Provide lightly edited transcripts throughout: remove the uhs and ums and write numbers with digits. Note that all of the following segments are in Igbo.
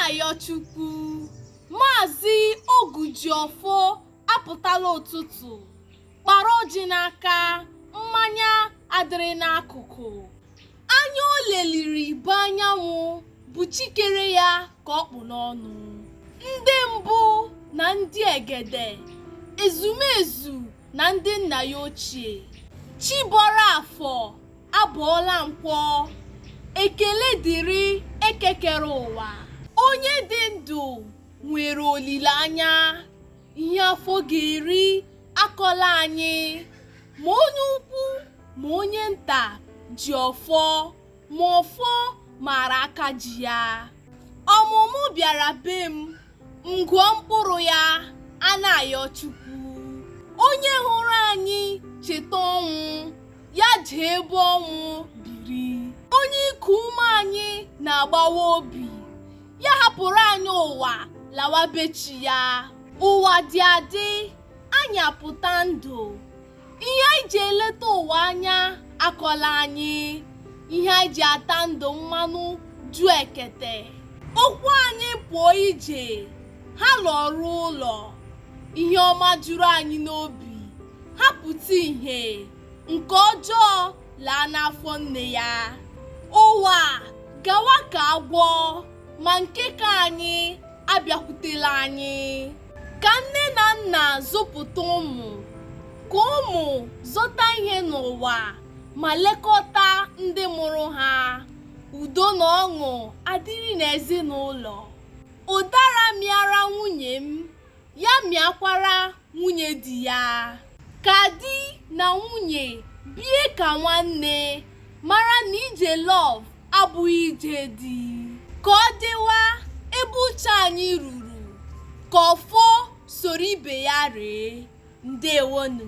Anayọchukwu Maazị Ogujiọfọ apụtala ụtụtụ kpara ọjị n'aka, mmanya adịrị n'akụkụ. Anya o leliri bụ anyanwụ bụ chikere ya ka ọ kpụ n'ọnụ. Ndị mbụ na ndị egede, ezumezu na ndị nna ya ochie, Chibọrọ afọ abụọla nkwọ. Ekele dịrị ekekere ụwa. Onye dị ndụ nwere olileanya. Ihe afọ ga-eri akọla anyị, ma onye ukwu ma onye nta ji ọfọ, ma ọfọ mara aka ji ya. Ọmụmụ bịara be m, ngụọ mkpụrụ ya Anayọchukwu. Onye hụrụ anyị cheta ọnwụ, ya jee ebe ọnwụ biri. Onye iku ume anyị na-agbawa obi, ya hapụrụ anyị ụwa lawa be chi ya. Ụwa dị adị, anyị apụta ndụ. Ihe anyị ji eleta ụwa anya akọla anyị. Ihe anyị ji ata ndụ mmanụ ju ekete. Okwu anyị pụọ ije, ha lọrụ ụlọ. Ihe ọma juru anyị n'obi, ha pụta ìhè. Nke ọjọọ laa n'afọ nne ya. Ụwa gawa ka agwọ, ma nke ka anyị abịakwutela anyị. Ka nne na nna zụpụta ụmụ, ka ụmụ zụta ihe n'ụwa ma lekọta ndị mụrụ ha. Udo na ọṅụ adịrị n'ezinụlọ. Ụdara mịara nwunye m, ya mịakwara nwunye di ya. Ka di na nwunye bie ka nwanne, mara na ije love abụghị ije di. Ka ọ dịwa ebe uche anyị ruru, ka ọfọ soro ibe ya ree. Ndewonu.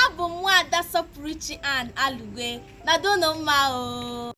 Abụ m Nwaada Supplications Alugwe na Dono mma o.